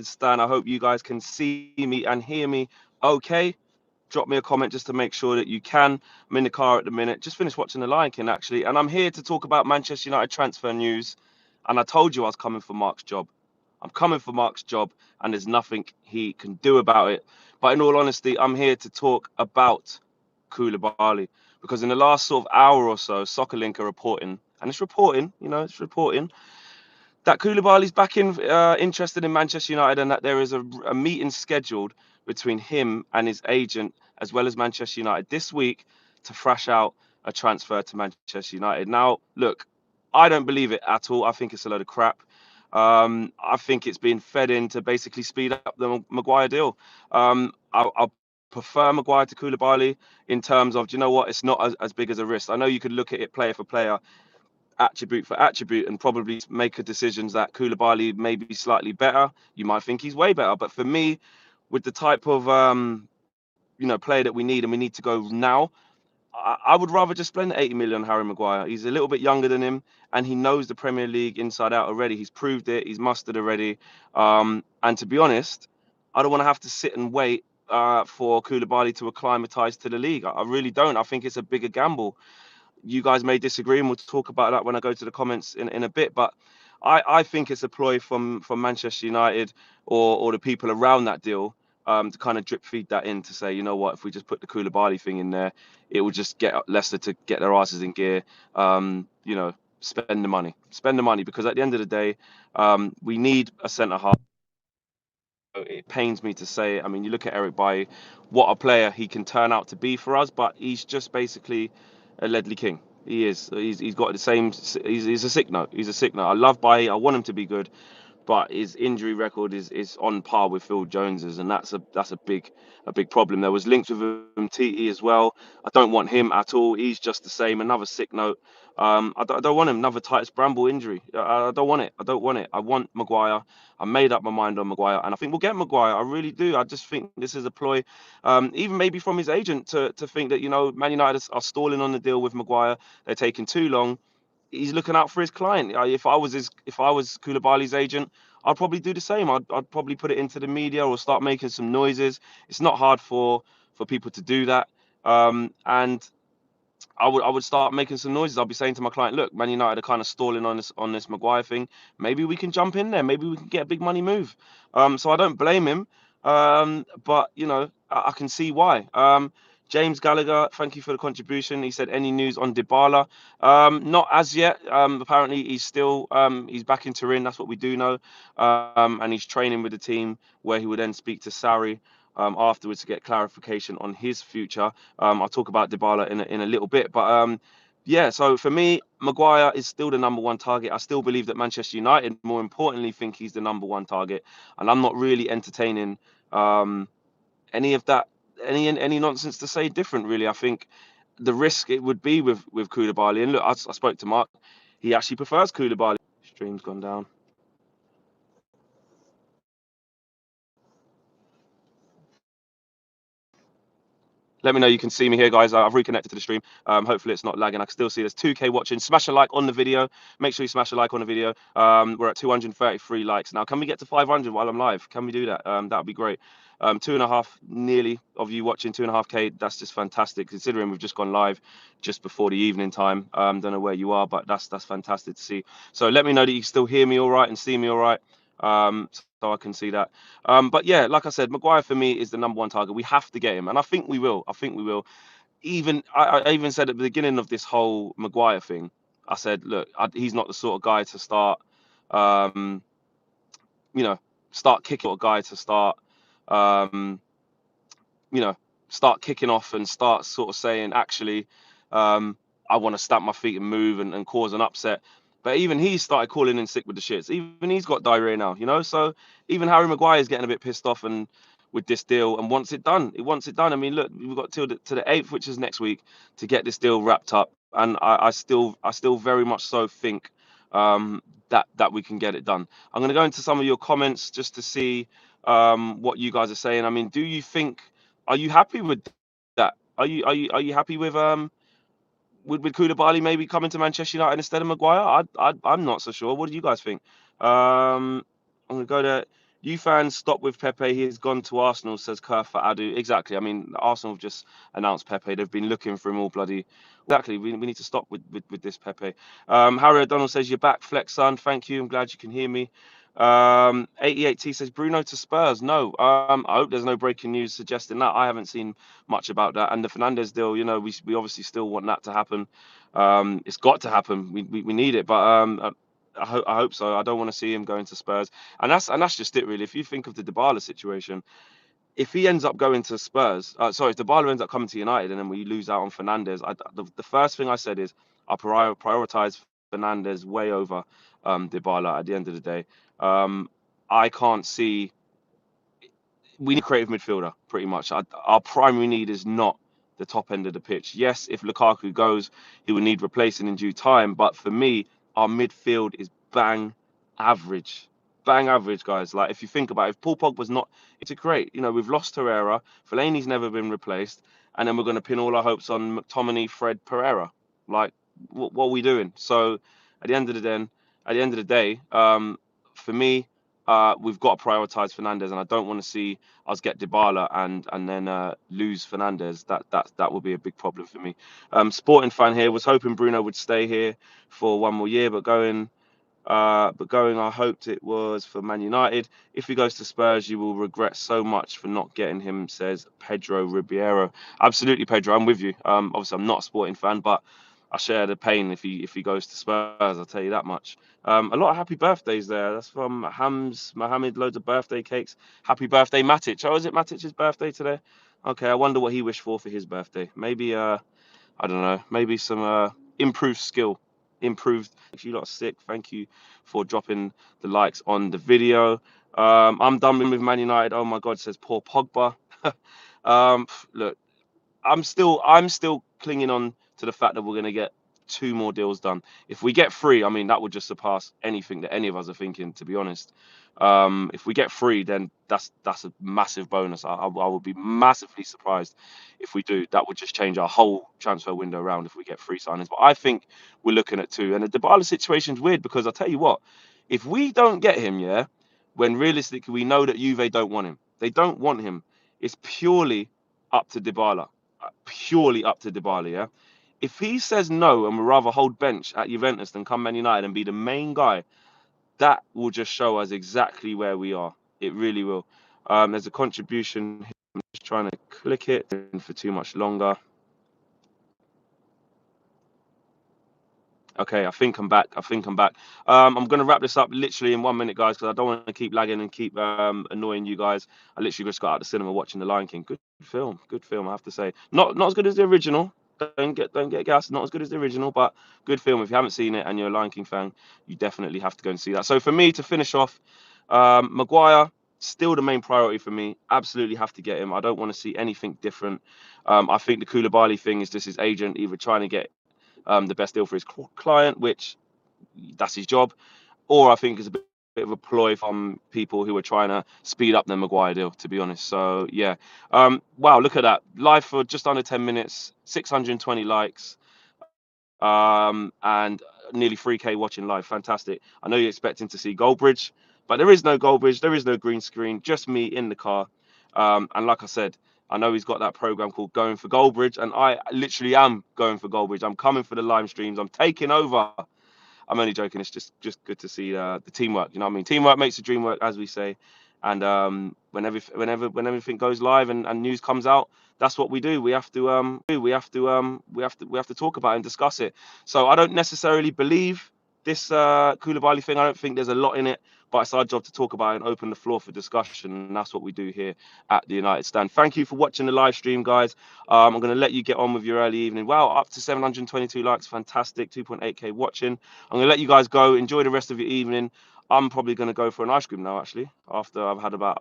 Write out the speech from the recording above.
Stan. I hope you guys can see me and hear me okay. Drop me a comment just to make sure that you can. I'm in the car at the minute. Just finished watching The Lion King, actually. And I'm here to talk about Manchester United transfer news. And I told you I was coming for Mark's job. I'm coming for Mark's job, and there's nothing he can do about it. But in all honesty, I'm here to talk about Koulibaly. Because in the last sort of hour or so, SoccerLink are reporting, and it's reporting, it's reporting that Koulibaly's back interested in Manchester United, and that there is a meeting scheduled between him and his agent, as well as Manchester United this week, to thrash out a transfer to Manchester United. Now, look, I don't believe it at all. I think it's a load of crap. I think it's being fed in to basically speed up the Maguire deal. I prefer Maguire to Koulibaly in terms of, do you know what? It's not as big as a risk. I know you could look at it player for player, attribute for attribute, and probably make a decisions that Koulibaly may be slightly better. You might think he's way better, but for me, with the type of player that we need, and we need to go now, I would rather just spend 80 million on Harry Maguire. He's a little bit younger than him, and he knows the Premier League inside out already. He's proved it. He's mustered already. And to be honest, I don't want to have to sit and wait for Koulibaly to acclimatise to the league. I really don't. I think it's a bigger gamble. You guys may disagree, and we'll talk about that when I go to the comments in a bit. But I think it's a ploy from Manchester United or the people around that deal, to kind of drip feed that in to say, you know what, if we just put the Koulibaly thing in there, it will just get Leicester to get their asses in gear. Spend the money, because at the end of the day, we need a centre half. It pains me to say it. I mean, you look at Eric Bailly, what a player he can turn out to be for us, but he's just basically a Ledley King. He is. He's got the same. He's a sick note. He's a sick note. I love Bailly. I want him to be good, but his injury record is on par with Phil Jones's, and that's a big problem. There was links with him, TE as well. I don't want him at all. He's just the same. Another sick note. I don't want him. Another Titus Bramble injury. I don't want it. I don't want it. I want Maguire. I made up my mind on Maguire, and I think we'll get Maguire. I really do. I just think this is a ploy, even maybe from his agent to think that Man United are stalling on the deal with Maguire. They're taking too long. He's looking out for his client. If I was Koulibaly's agent, I'd probably do the same. I'd probably put it into the media or start making some noises. It's not hard for people to do that. And I would start making some noises. I'll be saying to my client, look, Man United are kind of stalling on this Maguire thing. Maybe we can jump in there. Maybe we can get a big money move. So I don't blame him. But I can see why. James Gallagher, thank you for the contribution. He said, any news on Dybala? Not as yet. Apparently he's back in Turin. That's what we do know. And he's training with the team, where he would then speak to Sarri afterwards to get clarification on his future. I'll talk about Dybala in a little bit, but yeah. So for me, Maguire is still the number one target. I still believe that Manchester United, more importantly, think he's the number one target, and I'm not really entertaining any of that, any nonsense to say different. Really, I think the risk it would be with Koulibaly. And look, I spoke to Mark. He actually prefers Koulibaly. Stream's gone down. Let me know you can see me here, guys. I've reconnected to the stream. Hopefully it's not lagging. I can still see there's 2K watching. Smash a like on the video. Make sure you smash a like on the video. We're at 233 likes now. Can we get to 500 while I'm live? Can we do that? That would be great. Two and a half nearly of you watching, 2.5K. That's just fantastic, considering we've just gone live just before the evening time. Don't know where you are, but that's fantastic to see. So let me know that you can still hear me all right and see me all right. So I can see that. But yeah, like I said, Maguire for me is the number one target. We have to get him, and I think we will. I think we will. I even said at the beginning of this whole Maguire thing, I said, look, he's not the sort of guy to start, um, you know, start kicking, or guy to start, um, you know, start kicking off and start sort of saying, actually, I want to stamp my feet and move and cause an upset. But even he started calling in sick with the shits. Even he's got diarrhea now. So even Harry Maguire is getting a bit pissed off and with this deal and wants it done. He wants it done. I mean, look, we've got till to the 8th, which is next week, to get this deal wrapped up. And I still very much so think that we can get it done. I'm going to go into some of your comments just to see what you guys are saying. I mean, are you happy with that? Are you happy with Koulibaly maybe coming to Manchester United instead of Maguire? I'm not so sure. What do you guys think? I'm gonna go to You fans stop with Pepe. He has gone to Arsenal, says Kurfa Adu. Exactly. I mean, Arsenal have just announced Pepe. They've been looking for him all bloody. Exactly. We need to stop with this Pepe. Harry O'Donnell says, you're back, Flex son. Thank you. I'm glad you can hear me. 88T says, Bruno to Spurs. No. I hope there's no breaking news suggesting that. I haven't seen much about that. And the Fernandes deal, you know, we obviously still want that to happen. It's got to happen. We need it. But I hope so. I don't want to see him going to Spurs. And that's just it, really. If you think of the Dybala situation, if he ends up going to Spurs, sorry, if Dybala ends up coming to United and then we lose out on Fernandes, the first thing I said is I prioritize Fernandes way over Dybala at the end of the day. I can't see. We need a creative midfielder, pretty much. Our primary need is not the top end of the pitch. Yes, if Lukaku goes, he will need replacing in due time. But for me, our midfield is bang average. Bang average, guys. Like, if you think about it, if Paul Pogba's not to create, you know, we've lost Herrera, Fellaini's never been replaced, and then we're going to pin all our hopes on McTominay, Fred, Pereira. Like, what are we doing? So, at the end of the day, for me, we've got to prioritise Fernandes, and I don't want to see us get Dybala and then lose Fernandes. That would be a big problem for me. Sporting fan here was hoping Bruno would stay here for one more year, but going, I hoped it was for Man United. If he goes to Spurs, you will regret so much for not getting him, says Pedro Ribeiro. Absolutely, Pedro, I'm with you. Obviously, I'm not a Sporting fan, but I share the pain if he goes to Spurs. I'll tell you that much. A lot of happy birthdays there. That's from Hams Mohammed. Loads of birthday cakes. Happy birthday, Matic. Oh, is it Matic's birthday today? Okay, I wonder what he wished for his birthday. Maybe I don't know. Maybe some improved skill. Improved. You lot are sick. Thank you for dropping the likes on the video. I'm done with Man United. Oh my God, says poor Pogba. Look, I'm still clinging on to the fact that we're going to get two more deals done. If we get three, I mean, that would just surpass anything that any of us are thinking, to be honest. If we get three, then that's a massive bonus. I would be massively surprised if we do. That would just change our whole transfer window around if we get three signings. But I think we're looking at two. And the Dybala situation's weird because I'll tell you what, if we don't get him, yeah, when realistically we know that Juve don't want him, they don't want him. It's purely up to Dybala. Purely up to Dybala, yeah. If he says no and would rather hold bench at Juventus than come Man United and be the main guy, that will just show us exactly where we are. It really will. There's a contribution here. I'm just trying to click it for too much longer. Okay, I think I'm back. I'm gonna wrap this up literally in 1 minute, guys, because I don't want to keep lagging and keep annoying you guys. I literally just got out of the cinema watching The Lion King. Good film. Good film, I have to say. Not as good as the original. Don't get gassed. Not as good as the original, but good film. If you haven't seen it and you're a Lion King fan, you definitely have to go and see that. So for me to finish off, Maguire still the main priority for me. Absolutely have to get him. I don't want to see anything different. I think the Koulibaly thing is just his agent either trying to get the best deal for his client, which that's his job, or I think it's a bit of a ploy from people who are trying to speed up the Maguire deal, to be honest. So yeah, wow, look at that, live for just under 10 minutes, 620 likes, and nearly 3K watching live. Fantastic. I know you're expecting to see Goldbridge, but there is no Goldbridge, there is no green screen, just me in the car. And like I said, I know he's got that program called Going for Goldbridge, and I literally am going for Goldbridge. I'm coming for the live streams. I'm taking over. I'm only joking. It's just good to see the teamwork. You know what I mean? Teamwork makes the dream work, as we say. And when everything goes live and news comes out, that's what we do. We have to talk about it and discuss it. So I don't necessarily believe this Koulibaly thing. I don't think there's a lot in it, but it's our job to talk about it and open the floor for discussion. And that's what we do here at the United Stand. Thank you for watching the live stream, guys. I'm going to let you get on with your early evening. Wow, up to 722 likes. Fantastic. 2.8K watching. I'm going to let you guys go. Enjoy the rest of your evening. I'm probably going to go for an ice cream now, actually, after I've had about